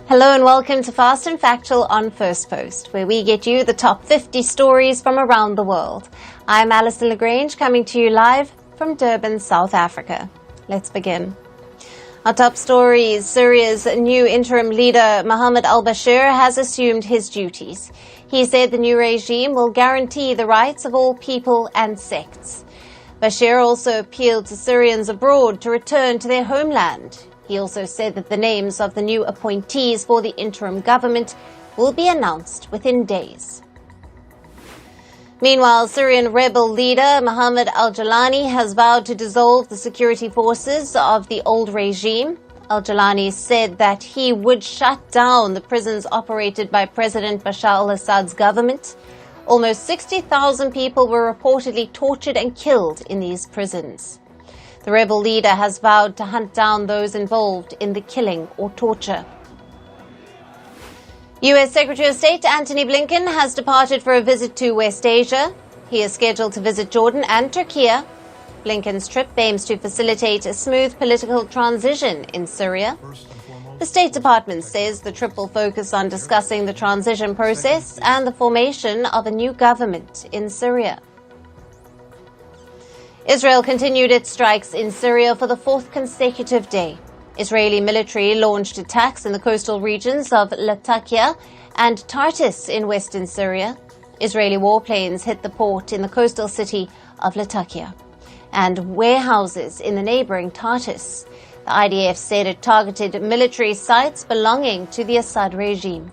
Hello and welcome to Fast and Factual on Firstpost, where we get you the top 50 stories from around the world. I'm Alison Lagrange, coming to you live from Durban, South Africa. Let's begin. Our top stories: Syria's new interim leader, Mohammed al-Bashir, has assumed his duties. He said the new regime will guarantee the rights of all people and sects. Bashir also appealed to Syrians abroad to return to their homeland. He also said that the names of the new appointees for the interim government will be announced within days. Meanwhile, Syrian rebel leader Mohammed al-Jalani has vowed to dissolve the security forces of the old regime. Al-Jalani said that he would shut down the prisons operated by President Bashar al-Assad's government. Almost 60,000 people were reportedly tortured and killed in these prisons. The rebel leader has vowed to hunt down those involved in the killing or torture. U.S. Secretary of State Antony Blinken has departed for a visit to West Asia. He is scheduled to visit Jordan and Turkey. Blinken's trip aims to facilitate a smooth political transition in Syria. The State Department says the trip will focus on discussing the transition process and the formation of a new government in Syria. Israel continued its strikes in Syria for the fourth consecutive day. Israeli military launched attacks in the coastal regions of Latakia and Tartus in western Syria. Israeli warplanes hit the port in the coastal city of Latakia and warehouses in the neighboring Tartus. The IDF said it targeted military sites belonging to the Assad regime.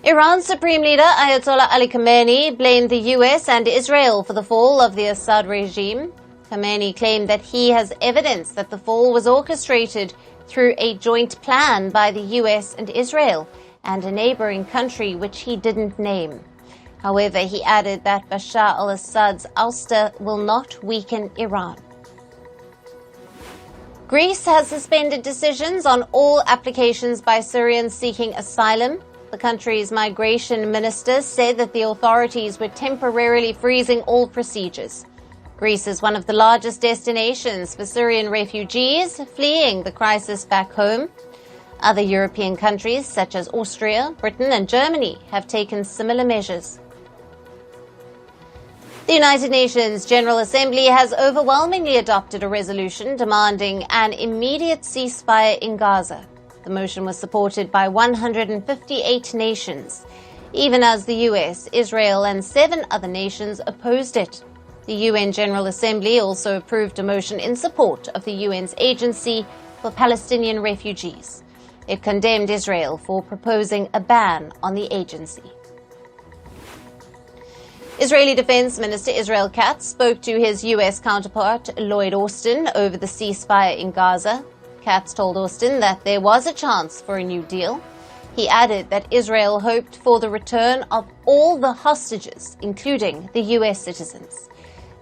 Iran's Supreme Leader Ayatollah Ali Khamenei blamed the US and Israel for the fall of the Assad regime. Khamenei claimed that he has evidence that the fall was orchestrated through a joint plan by the US and Israel and a neighboring country which he didn't name. However, he added that Bashar al-Assad's ouster will not weaken Iran. Greece has suspended decisions on all applications by Syrians seeking asylum. The country's migration minister said that the authorities were temporarily freezing all procedures. Greece is one of the largest destinations for Syrian refugees fleeing the crisis back home. Other European countries such as Austria, Britain and Germany have taken similar measures. The United Nations General Assembly has overwhelmingly adopted a resolution demanding an immediate ceasefire in Gaza. The motion was supported by 158 nations, even as the US, Israel and 7 other nations opposed it. The UN General Assembly also approved a motion in support of the UN's Agency for Palestinian Refugees. It condemned Israel for proposing a ban on the agency. Israeli Defense Minister Israel Katz spoke to his US counterpart Lloyd Austin over the ceasefire in Gaza. Katz told Austin that there was a chance for a new deal. He added that Israel hoped for the return of all the hostages, including the US citizens.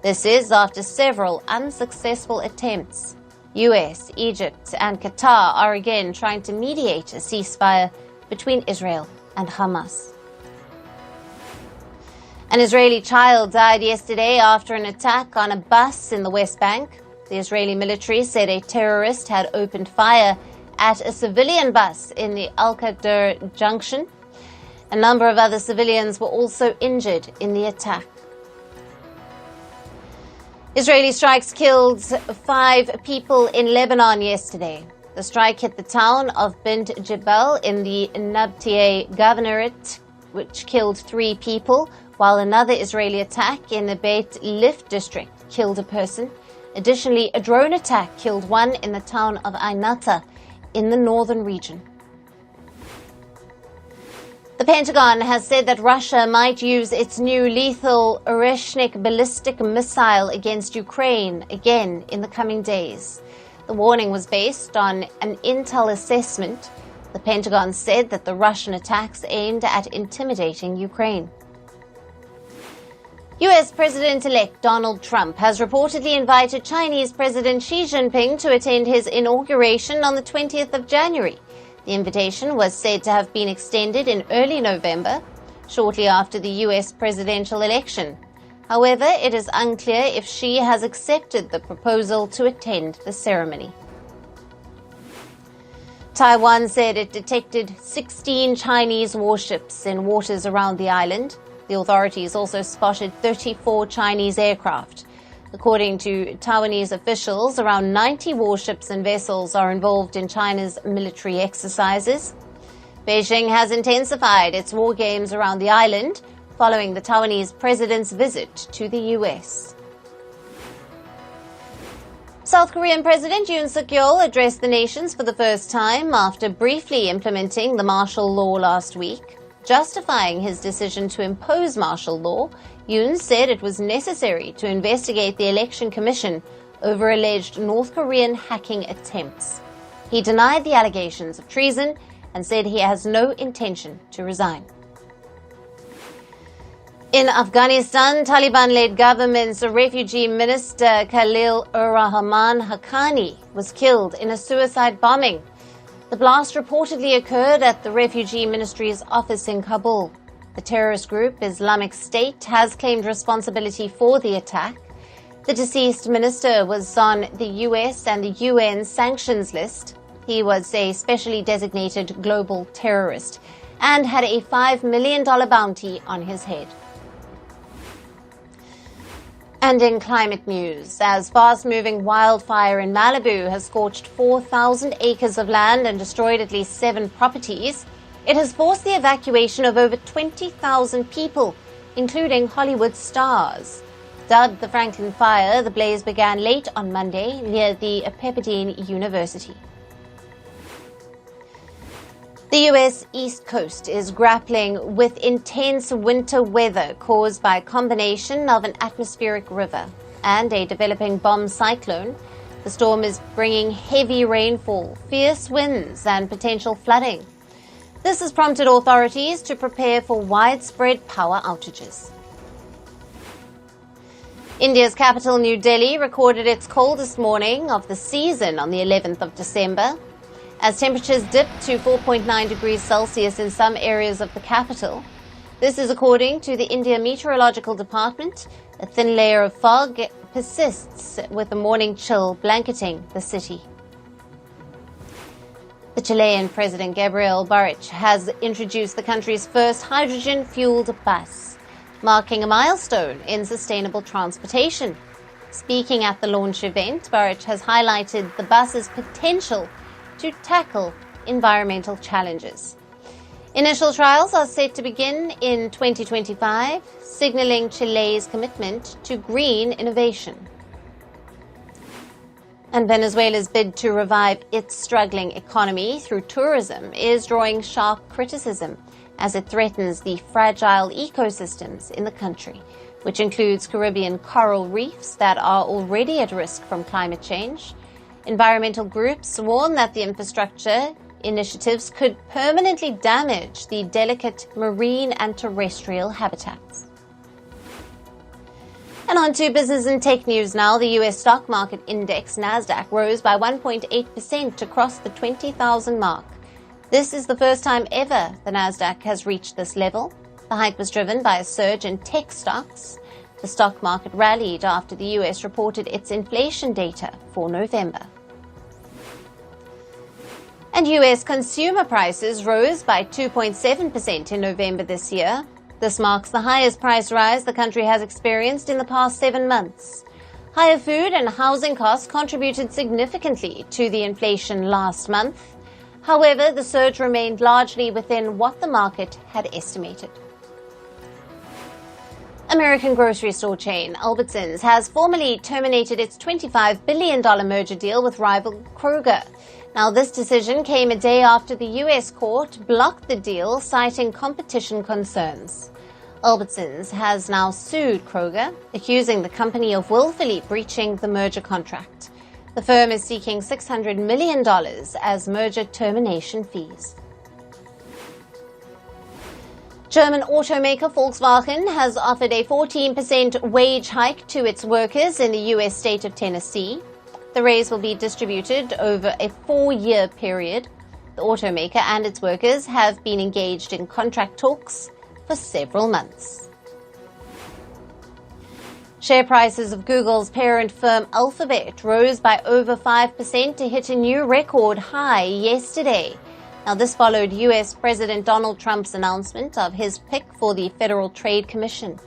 This is after several unsuccessful attempts. US, Egypt and Qatar are again trying to mediate a ceasefire between Israel and Hamas. An Israeli child died yesterday after an attack on a bus in the West Bank. The Israeli military said a terrorist had opened fire at a civilian bus in the Al-Qadr junction. A number of other civilians were also injured in the attack. Israeli strikes killed 5 people in Lebanon yesterday. The strike hit the town of Bint Jebel in the Nabatea Governorate, which killed 3 people, while another Israeli attack in the Beit Lif district killed a person. Additionally, a drone attack killed 1 in the town of Ainata in the northern region. The Pentagon has said that Russia might use its new lethal Oreshnik ballistic missile against Ukraine again in the coming days. The warning was based on an intel assessment. The Pentagon said that the Russian attacks aimed at intimidating Ukraine. U.S. President-elect Donald Trump has reportedly invited Chinese President Xi Jinping to attend his inauguration on the 20th of January. The invitation was said to have been extended in early November, shortly after the U.S. presidential election. However, it is unclear if Xi has accepted the proposal to attend the ceremony. Taiwan said it detected 16 Chinese warships in waters around the island. The authorities also spotted 34 Chinese aircraft. According to Taiwanese officials, around 90 warships and vessels are involved in China's military exercises. Beijing has intensified its war games around the island following the Taiwanese president's visit to the US. South Korean President Yoon Suk-yeol addressed the nations for the first time after briefly implementing the martial law last week. Justifying his decision to impose martial law, Yoon said it was necessary to investigate the Election Commission over alleged North Korean hacking attempts. He denied the allegations of treason and said he has no intention to resign. In Afghanistan, Taliban-led government's refugee minister Khalil Ur-Rahman Haqqani was killed in a suicide bombing. The blast reportedly occurred at the refugee ministry's office in Kabul. The terrorist group Islamic State has claimed responsibility for the attack. The deceased minister was on the US and the UN sanctions list. He was a specially designated global terrorist and had a $5 million bounty on his head. And in climate news, as fast-moving wildfire in Malibu has scorched 4,000 acres of land and destroyed at least 7 properties, it has forced the evacuation of over 20,000 people, including Hollywood stars. Dubbed the Franklin Fire, the blaze began late on Monday near the Pepperdine University. The U.S. East Coast is grappling with intense winter weather caused by a combination of an atmospheric river and a developing bomb cyclone. The storm is bringing heavy rainfall, fierce winds, and potential flooding. This has prompted authorities to prepare for widespread power outages. India's capital, New Delhi, recorded its coldest morning of the season on the 11th of December. As temperatures dipped to 4.9 degrees Celsius in some areas of the capital. This is according to the India Meteorological Department. A thin layer of fog persists with the morning chill blanketing the city. The Chilean President Gabriel Boric has introduced the country's first hydrogen-fueled bus, marking a milestone in sustainable transportation. Speaking at the launch event, Boric has highlighted the bus's potential to tackle environmental challenges. Initial trials are set to begin in 2025, signaling Chile's commitment to green innovation. And Venezuela's bid to revive its struggling economy through tourism is drawing sharp criticism as it threatens the fragile ecosystems in the country, which includes Caribbean coral reefs that are already at risk from climate change. Environmental groups warn that the infrastructure initiatives could permanently damage the delicate marine and terrestrial habitats. And on to business and tech news now. The U.S. stock market index, NASDAQ, rose by 1.8% to cross the 20,000 mark. This is the first time ever the NASDAQ has reached this level. The hike was driven by a surge in tech stocks. The stock market rallied after the U.S. reported its inflation data for November. And U.S. consumer prices rose by 2.7% in November this year. This marks the highest price rise the country has experienced in the past 7 months. Higher food and housing costs contributed significantly to the inflation last month. However, the surge remained largely within what the market had estimated. American grocery store chain Albertsons has formally terminated its $25 billion merger deal with rival Kroger. Now, this decision came a day after the U.S. court blocked the deal, citing competition concerns. Albertsons has now sued Kroger, accusing the company of willfully breaching the merger contract. The firm is seeking $600 million as merger termination fees. German automaker Volkswagen has offered a 14% wage hike to its workers in the U.S. state of Tennessee. The raise will be distributed over a 4-year period. The automaker and its workers have been engaged in contract talks for several months. Share prices of Google's parent firm Alphabet rose by over 5% to hit a new record high yesterday. Now, this followed US President Donald Trump's announcement of his pick for the Federal Trade Commission.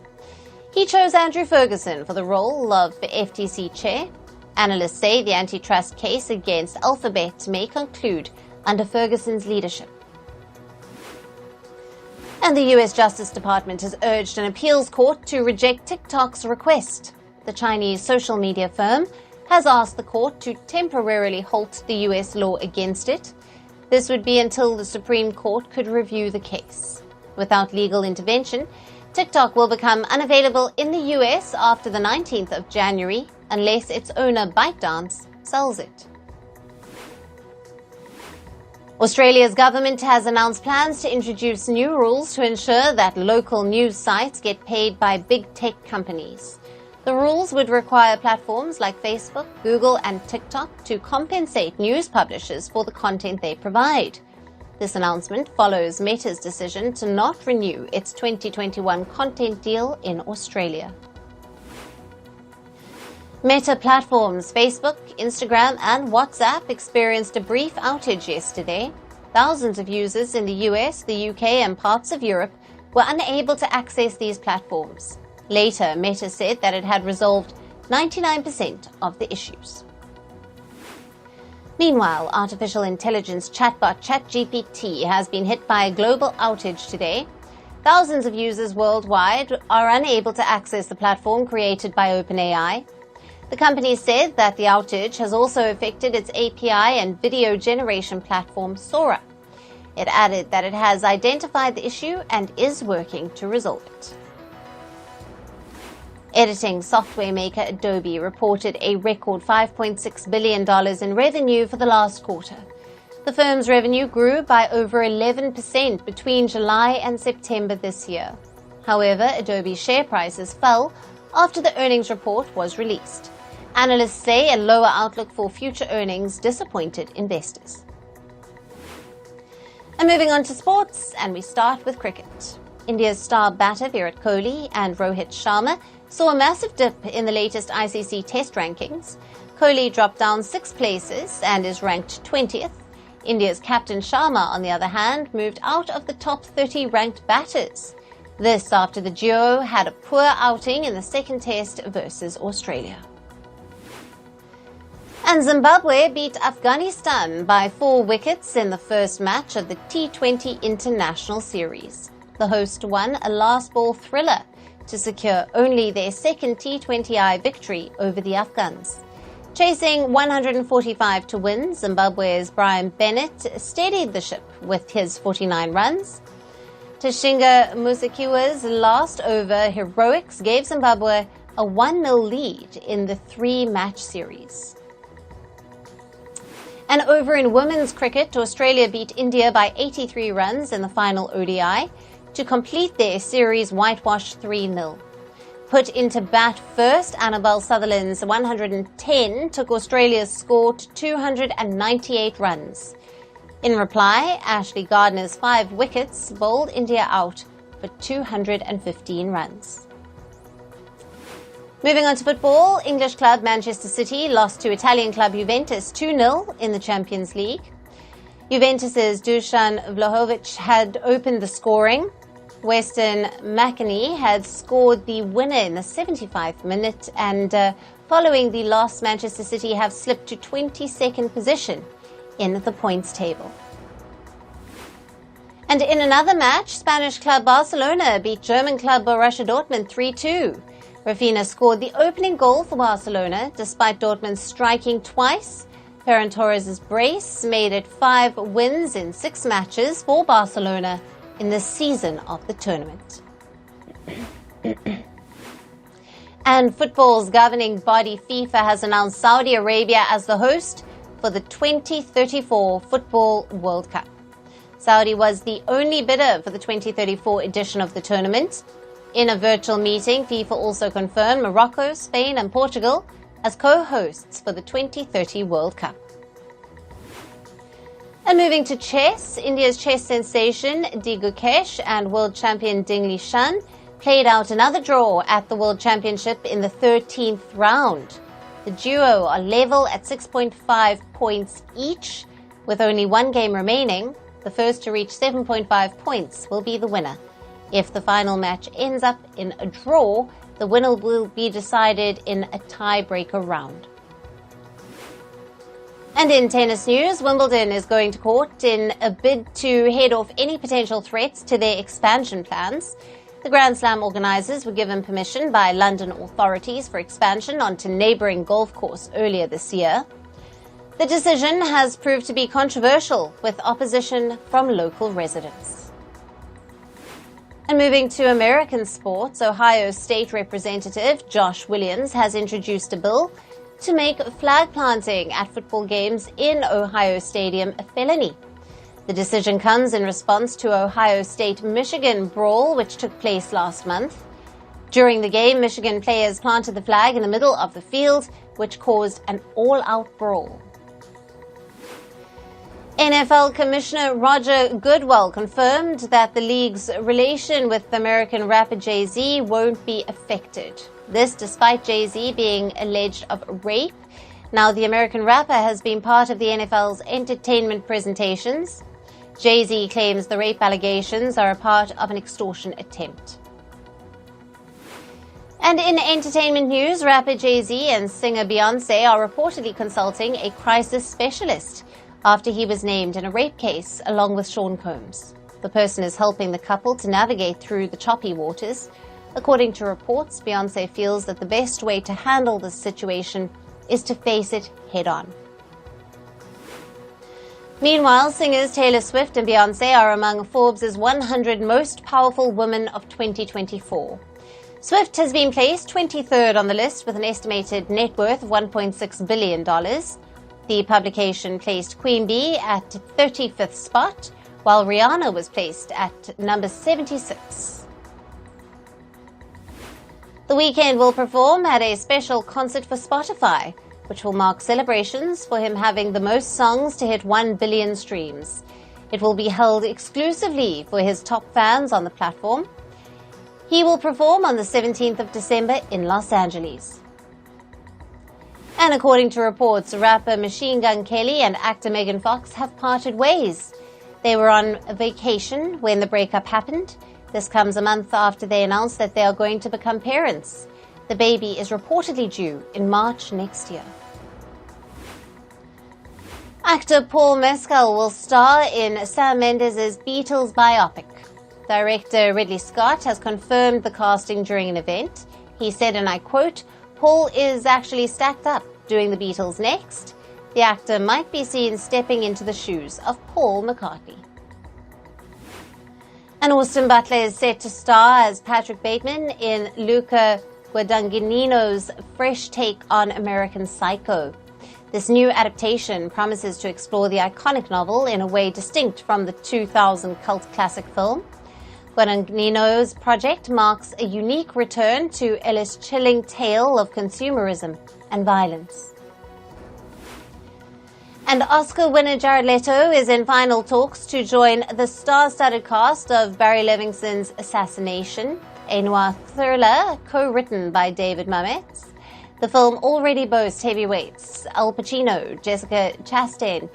He chose Andrew Ferguson for the role of FTC chair. Analysts say the antitrust case against Alphabet may conclude under Ferguson's leadership. And the US Justice Department has urged an appeals court to reject TikTok's request. The Chinese social media firm has asked the court to temporarily halt the US law against it. This would be until the Supreme Court could review the case. Without legal intervention, TikTok will become unavailable in the US after the 19th of January unless its owner ByteDance sells it. Australia's government has announced plans to introduce new rules to ensure that local news sites get paid by big tech companies. The rules would require platforms like Facebook, Google, and TikTok to compensate news publishers for the content they provide. This announcement follows Meta's decision to not renew its 2021 content deal in Australia. Meta platforms Facebook, Instagram, and WhatsApp experienced a brief outage yesterday. Thousands of users in the US, the UK, and parts of Europe were unable to access these platforms. Later, Meta said that it had resolved 99% of the issues. Meanwhile, artificial intelligence chatbot ChatGPT has been hit by a global outage today. Thousands of users worldwide are unable to access the platform created by OpenAI. The company said that the outage has also affected its API and video generation platform Sora. It added that it has identified the issue and is working to resolve it. Editing software maker Adobe reported a record $5.6 billion in revenue for the last quarter. The firm's revenue grew by over 11% between July and September this year. However, Adobe's share prices fell after the earnings report was released. Analysts say a lower outlook for future earnings disappointed investors. And moving on to sports, and we start with cricket. India's star batter Virat Kohli and Rohit Sharma saw a massive dip in the latest ICC Test rankings. Kohli dropped down 6 places and is ranked 20th. India's captain Sharma, on the other hand, moved out of the top 30 ranked batters. This after the duo had a poor outing in the second Test versus Australia. And Zimbabwe beat Afghanistan by 4 wickets in the first match of the T20 International Series. The host won a last-ball thriller to secure only their second T20I victory over the Afghans. Chasing 145 to win, Zimbabwe's Brian Bennett steadied the ship with his 49 runs. Tashinga Musikiwa's last over heroics gave Zimbabwe a 1-0 lead in the 3-match series. And over in women's cricket, Australia beat India by 83 runs in the final ODI to complete their series whitewash 3-0. Put into bat first, Annabelle Sutherland's 110 took Australia's score to 298 runs. In reply, Ashley Gardner's 5 wickets bowled India out for 215 runs. Moving on to football, English club Manchester City lost to Italian club Juventus 2-0 in the Champions League. Juventus's Dusan Vlahovic had opened the scoring. Weston McKennie had scored the winner in the 75th minute, and following the loss, Manchester City have slipped to 22nd position in the points table. And in another match, Spanish club Barcelona beat German club Borussia Dortmund 3-2. Rafinha scored the opening goal for Barcelona, despite Dortmund striking twice. Ferran Torres' brace made it 5 wins in 6 matches for Barcelona in the season of the tournament. And football's governing body FIFA has announced Saudi Arabia as the host for the 2034 Football World Cup. Saudi was the only bidder for the 2034 edition of the tournament. In a virtual meeting, FIFA also confirmed Morocco, Spain, and Portugal as co-hosts for the 2030 World Cup. And moving to chess, India's chess sensation Di Gukesh and world champion Ding Lishan played out another draw at the World Championship in the 13th round. The duo are level at 6.5 points each. With only one game remaining, the first to reach 7.5 points will be the winner. If the final match ends up in a draw, the winner will be decided in a tiebreaker round. And in tennis news, Wimbledon is going to court in a bid to head off any potential threats to their expansion plans. The Grand Slam organisers were given permission by London authorities for expansion onto neighbouring golf course earlier this year. The decision has proved to be controversial, with opposition from local residents. And moving to American sports, Ohio State Representative Josh Williams has introduced a bill to make flag planting at football games in Ohio Stadium a felony. The decision comes in response to Ohio State-Michigan brawl, which took place last month. During the game, Michigan players planted the flag in the middle of the field, which caused an all-out brawl. NFL Commissioner Roger Goodell confirmed that the league's relation with American rapper Jay-Z won't be affected. This despite Jay-Z being alleged of rape. Now, the American rapper has been part of the NFL's entertainment presentations. Jay-Z claims the rape allegations are a part of an extortion attempt. And in entertainment news, rapper Jay-Z and singer Beyonce are reportedly consulting a crisis specialist after he was named in a rape case along with Sean Combs. The person is helping the couple to navigate through the choppy waters. According to reports, Beyonce feels that the best way to handle this situation is to face it head-on. Meanwhile, singers Taylor Swift and Beyoncé are among Forbes' 100 most powerful women of 2024. Swift has been placed 23rd on the list with an estimated net worth of $1.6 billion. The publication placed Queen Bee at 35th spot, while Rihanna was placed at number 76. The Weeknd will perform at a special concert for Spotify, which will mark celebrations for him having the most songs to hit 1 billion streams. It will be held exclusively for his top fans on the platform. He will perform on the 17th of December in Los Angeles. And according to reports, rapper Machine Gun Kelly and actor Megan Fox have parted ways. They were on a vacation when the breakup happened. This comes a month after they announced that they are going to become parents. The baby is reportedly due in March next year. Actor Paul Mescal will star in Sam Mendes' Beatles biopic. Director Ridley Scott has confirmed the casting during an event. He said, and I quote, "Paul is actually stacked up doing the Beatles next." The actor might be seen stepping into the shoes of Paul McCartney. And Austin Butler is set to star as Patrick Bateman in Luca Guadagnino's fresh take on American Psycho. This new adaptation promises to explore the iconic novel in a way distinct from the 2000 cult classic film. Guadagnino's project marks a unique return to Ellis' chilling tale of consumerism and violence. And Oscar winner Jared Leto is in final talks to join the star-studded cast of Barry Levingson's Assassination, a noir thriller co-written by David Mamet. The film already boasts heavyweights Al Pacino, Jessica Chastain,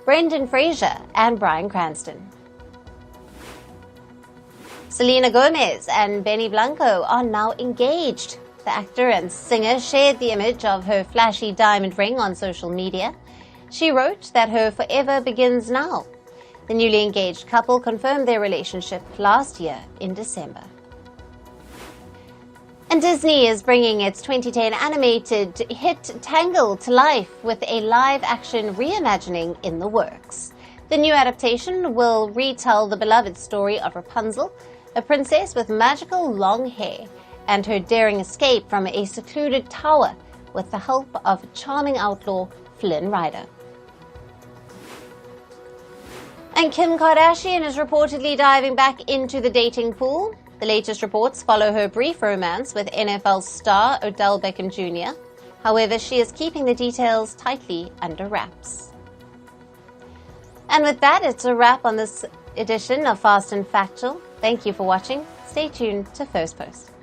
Brendan Fraser, and Bryan Cranston. Selena Gomez and Benny Blanco are now engaged. The actor and singer shared the image of her flashy diamond ring on social media. She wrote that her forever begins now. The newly engaged couple confirmed their relationship last year in December. And Disney is bringing its 2010 animated hit Tangled to life with a live-action reimagining in the works. The new adaptation will retell the beloved story of Rapunzel, a princess with magical long hair, and her daring escape from a secluded tower with the help of charming outlaw Flynn Rider. And Kim Kardashian is reportedly diving back into the dating pool. The latest reports follow her brief romance with NFL star Odell Beckham Jr. However, she is keeping the details tightly under wraps. And with that, it's a wrap on this edition of Fast and Factual. Thank you for watching. Stay tuned to Firstpost.